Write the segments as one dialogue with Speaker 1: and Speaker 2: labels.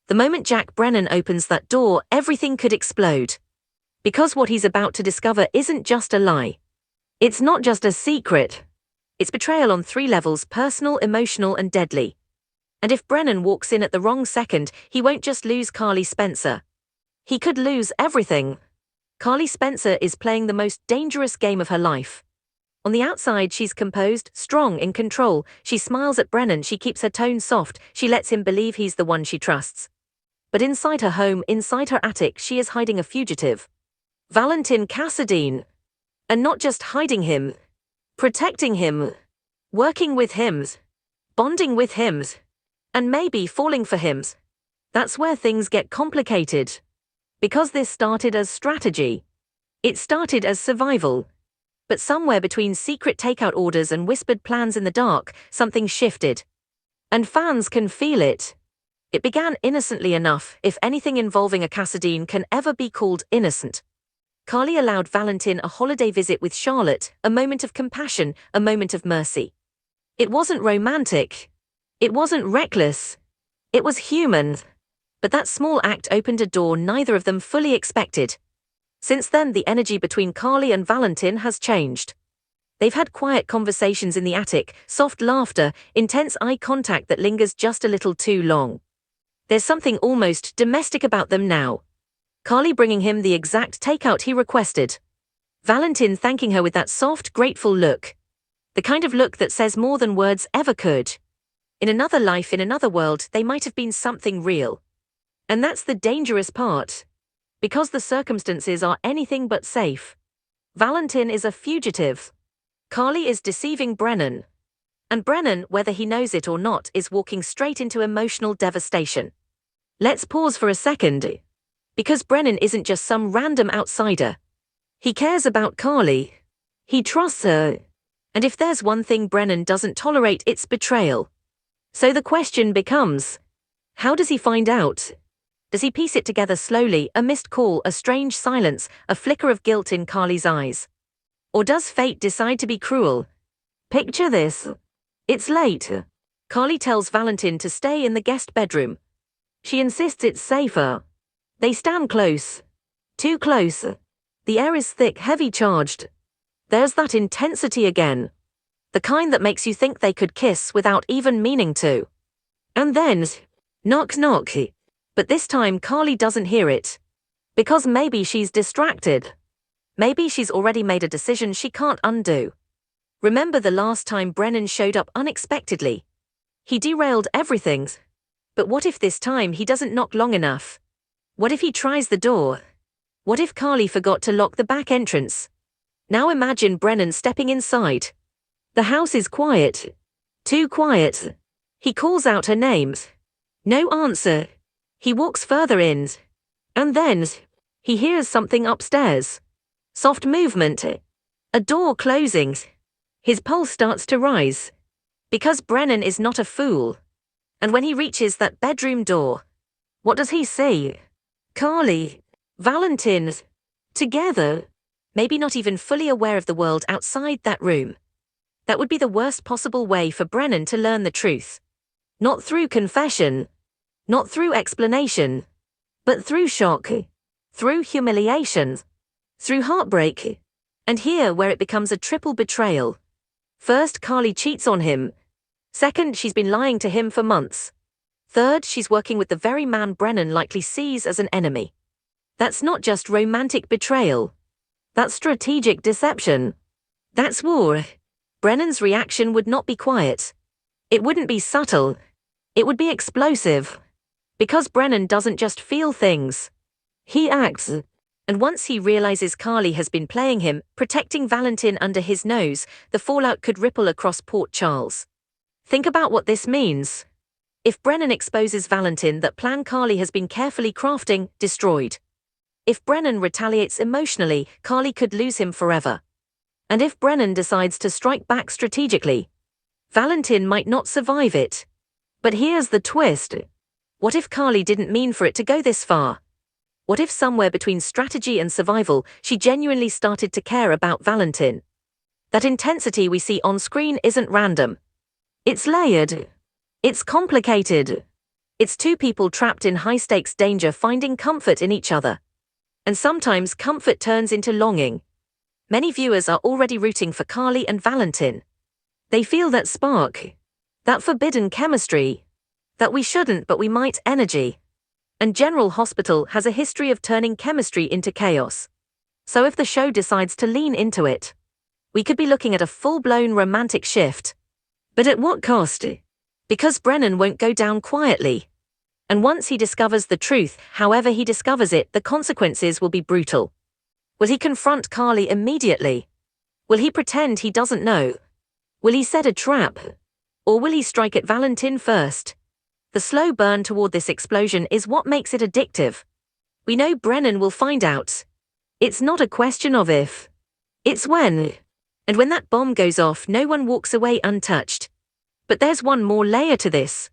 Speaker 1: The moment Jack Brennan opens that door, everything could explode. Because what he's about to discover isn't just a lie. It's not just a secret. It's betrayal on 3 levels: personal, emotional, and deadly. And if Brennan walks in at the wrong second, he won't just lose Carly Spencer. He could lose everything. Carly Spencer is playing the most dangerous game of her life. On the outside, she's composed, strong, in control. She smiles at Brennan, she keeps her tone soft, she lets him believe he's the one she trusts. But inside her home, inside her attic, she is hiding a fugitive. Valentin Cassadine. And not just hiding him. Protecting him. Working with him. Bonding with him. And maybe falling for him. That's where things get complicated. Because this started as strategy. It started as survival. But somewhere between secret takeout orders and whispered plans in the dark, something shifted. And fans can feel it. It began innocently enough, if anything involving a Cassadine can ever be called innocent. Carly allowed Valentin a holiday visit with Charlotte, a moment of compassion, a moment of mercy. It wasn't romantic. It wasn't reckless. It was human. But that small act opened a door neither of them fully expected. Since then, the energy between Carly and Valentin has changed. They've had quiet conversations in the attic, soft laughter, intense eye contact that lingers just a little too long. There's something almost domestic about them now. Carly bringing him the exact takeout he requested. Valentin thanking her with that soft, grateful look. The kind of look that says more than words ever could. In another life, in another world, they might have been something real. And that's the dangerous part. Because the circumstances are anything but safe. Valentin is a fugitive. Carly is deceiving Brennan. And Brennan, whether he knows it or not, is walking straight into emotional devastation. Let's pause for a second. Because Brennan isn't just some random outsider. He cares about Carly. He trusts her. And if there's one thing Brennan doesn't tolerate, it's betrayal. So the question becomes, how does he find out? Does he piece it together slowly, a missed call, a strange silence, a flicker of guilt in Carly's eyes? Or does fate decide to be cruel? Picture this. It's late. Carly tells Valentin to stay in the guest bedroom. She insists it's safer. They stand close. Too close. The air is thick, heavy charged. There's that intensity again. The kind that makes you think they could kiss without even meaning to. And then, knock knock. But this time Carly doesn't hear it. Because maybe she's distracted. Maybe she's already made a decision she can't undo. Remember the last time Brennan showed up unexpectedly? He derailed everything. But what if this time he doesn't knock long enough? What if he tries the door? What if Carly forgot to lock the back entrance? Now imagine Brennan stepping inside. The house is quiet. Too quiet. He calls out her name. No answer. He walks further in. And then, he hears something upstairs. Soft movement. A door closing. His pulse starts to rise. Because Brennan is not a fool. And when he reaches that bedroom door, what does he see? Carly, Valentin, together. Maybe not even fully aware of the world outside that room. That would be the worst possible way for Brennan to learn the truth. Not through confession. Not through explanation. But through shock. Through humiliation. Through heartbreak. And here where it becomes a triple betrayal. First, Carly cheats on him. Second, she's been lying to him for months. Third, she's working with the very man Brennan likely sees as an enemy. That's not just romantic betrayal. That's strategic deception. That's war. Brennan's reaction would not be quiet. It wouldn't be subtle. It would be explosive. Because Brennan doesn't just feel things. He acts. And once he realizes Carly has been playing him, protecting Valentin under his nose, the fallout could ripple across Port Charles. Think about what this means. If Brennan exposes Valentin, that plan Carly has been carefully crafting, destroyed. If Brennan retaliates emotionally, Carly could lose him forever. And if Brennan decides to strike back strategically, Valentin might not survive it. But here's the twist. What if Carly didn't mean for it to go this far? What if somewhere between strategy and survival, she genuinely started to care about Valentin? That intensity we see on screen isn't random. It's layered. It's complicated. It's two people trapped in high-stakes danger finding comfort in each other. And sometimes comfort turns into longing. Many viewers are already rooting for Carly and Valentin. They feel that spark, that forbidden chemistry, that we shouldn't but we might energy. And General Hospital has a history of turning chemistry into chaos. So if the show decides to lean into it, we could be looking at a full-blown romantic shift. But at what cost? Because Brennan won't go down quietly. And once he discovers the truth, however he discovers it, the consequences will be brutal. Will he confront Carly immediately? Will he pretend he doesn't know? Will he set a trap? Or will he strike at Valentin first? The slow burn toward this explosion is what makes it addictive. We know Brennan will find out. It's not a question of if. It's when. And when that bomb goes off, no one walks away untouched. But there's one more layer to this.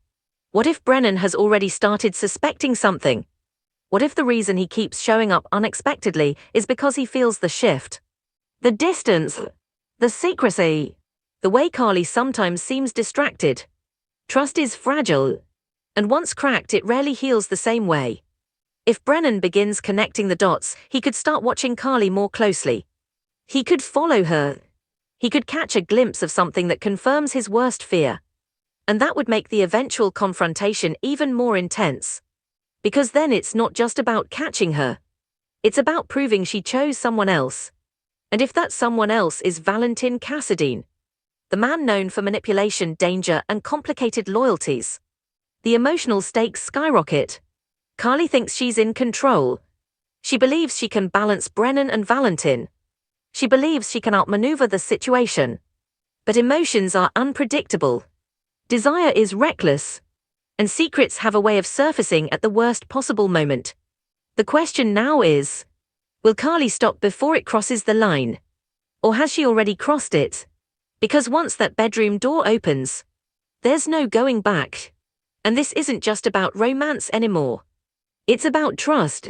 Speaker 1: What if Brennan has already started suspecting something? What if the reason he keeps showing up unexpectedly is because he feels the shift? The distance. The secrecy. The way Carly sometimes seems distracted. Trust is fragile. And once cracked, it rarely heals the same way. If Brennan begins connecting the dots, he could start watching Carly more closely. He could follow her. He could catch a glimpse of something that confirms his worst fear. And that would make the eventual confrontation even more intense. Because then it's not just about catching her. It's about proving she chose someone else. And if that someone else is Valentin Cassadine, the man known for manipulation, danger, and complicated loyalties, the emotional stakes skyrocket. Carly thinks she's in control. She believes she can balance Brennan and Valentin. She believes she can outmaneuver the situation. But emotions are unpredictable. Desire is reckless. And secrets have a way of surfacing at the worst possible moment. The question now is, will Carly stop before it crosses the line? Or has she already crossed it? Because once that bedroom door opens, there's no going back. And this isn't just about romance anymore. It's about trust,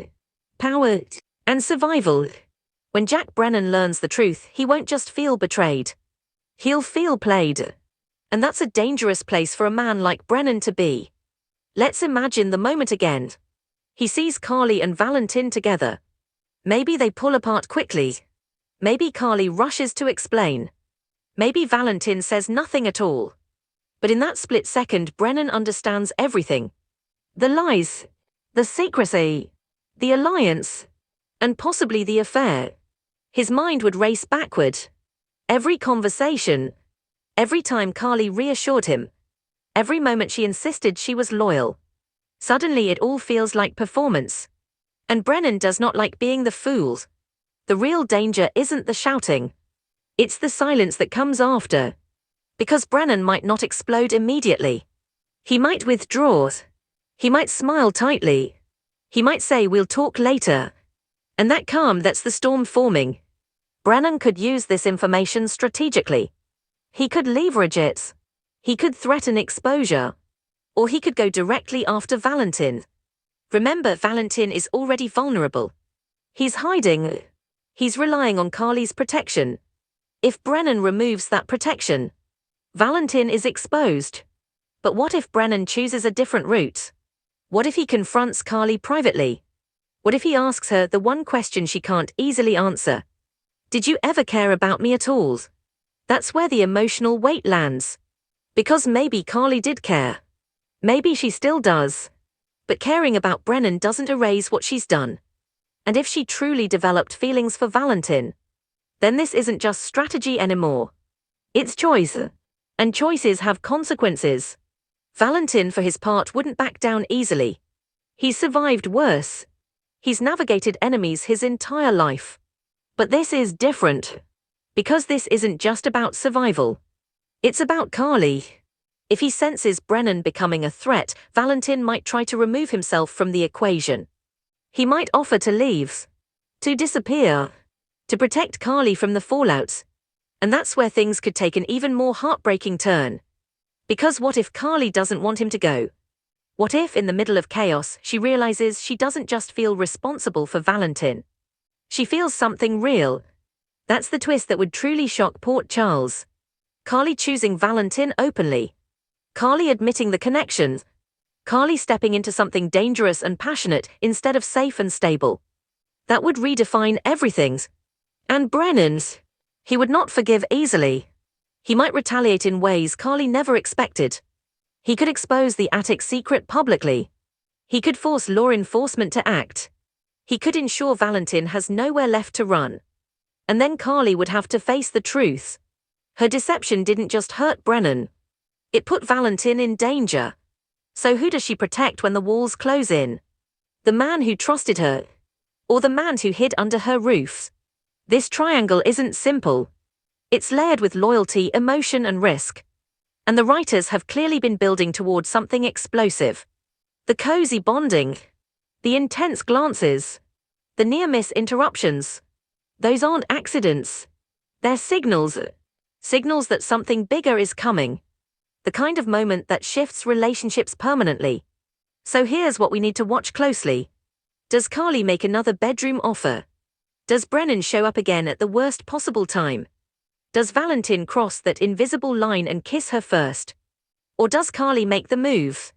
Speaker 1: power, and survival. When Jack Brennan learns the truth, he won't just feel betrayed. He'll feel played. And that's a dangerous place for a man like Brennan to be. Let's imagine the moment again. He sees Carly and Valentin together. Maybe they pull apart quickly. Maybe Carly rushes to explain. Maybe Valentin says nothing at all. But in that split second, Brennan understands everything. The lies, the secrecy, the alliance, and possibly the affair. His mind would race backward. Every conversation, every time Carly reassured him, every moment she insisted she was loyal. Suddenly it all feels like performance. And Brennan does not like being the fool. The real danger isn't the shouting. It's the silence that comes after. Because Brennan might not explode immediately. He might withdraw. He might smile tightly. He might say, "We'll talk later." And that calm, that's the storm forming. Brennan could use this information strategically. He could leverage it. He could threaten exposure. Or he could go directly after Valentin. Remember, Valentin is already vulnerable. He's hiding. He's relying on Carly's protection. If Brennan removes that protection, Valentin is exposed. But what if Brennan chooses a different route? What if he confronts Carly privately? What if he asks her the one question she can't easily answer? Did you ever care about me at all? That's where the emotional weight lands. Because maybe Carly did care. Maybe she still does. But caring about Brennan doesn't erase what she's done. And if she truly developed feelings for Valentin, then this isn't just strategy anymore. It's choice. And choices have consequences. Valentin, for his part, wouldn't back down easily. He's survived worse. He's navigated enemies his entire life. But this is different. Because this isn't just about survival. It's about Carly. If he senses Brennan becoming a threat, Valentin might try to remove himself from the equation. He might offer to leave. To disappear. To protect Carly from the fallout. And that's where things could take an even more heartbreaking turn. Because what if Carly doesn't want him to go? What if, in the middle of chaos, she realizes she doesn't just feel responsible for Valentin? She feels something real. That's the twist that would truly shock Port Charles. Carly choosing Valentin openly. Carly admitting the connection. Carly stepping into something dangerous and passionate instead of safe and stable. That would redefine everything's. And Brennan's. He would not forgive easily. He might retaliate in ways Carly never expected. He could expose the attic's secret publicly. He could force law enforcement to act. He could ensure Valentin has nowhere left to run. And then Carly would have to face the truth. Her deception didn't just hurt Brennan. It put Valentin in danger. So who does she protect when the walls close in? The man who trusted her? Or the man who hid under her roofs? This triangle isn't simple. It's layered with loyalty, emotion, and risk. And the writers have clearly been building towards something explosive. The cozy bonding. The intense glances. The near-miss interruptions. Those aren't accidents. They're signals. Signals that something bigger is coming. The kind of moment that shifts relationships permanently. So here's what we need to watch closely. Does Carly make another bedroom offer? Does Brennan show up again at the worst possible time? Does Valentin cross that invisible line and kiss her first? Or does Carly make the move?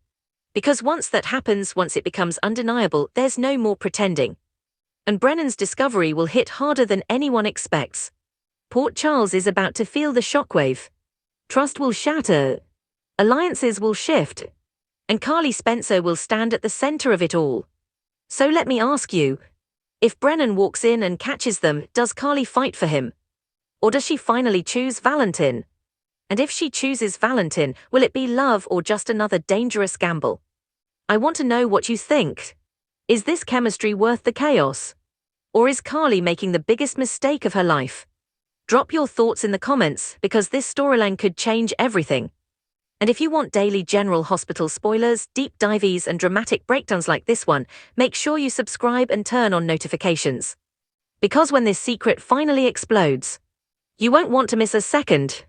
Speaker 1: Because once that happens, once it becomes undeniable, there's no more pretending. And Brennan's discovery will hit harder than anyone expects. Port Charles is about to feel the shockwave. Trust will shatter. Alliances will shift. And Carly Spencer will stand at the center of it all. So let me ask you, if Brennan walks in and catches them, does Carly fight for him? Or does she finally choose Valentin? And if she chooses Valentin, will it be love or just another dangerous gamble? I want to know what you think. Is this chemistry worth the chaos? Or is Carly making the biggest mistake of her life? Drop your thoughts in the comments, because this storyline could change everything. And if you want daily General Hospital spoilers, deep dives, and dramatic breakdowns like this one, make sure you subscribe and turn on notifications. Because when this secret finally explodes, you won't want to miss a second.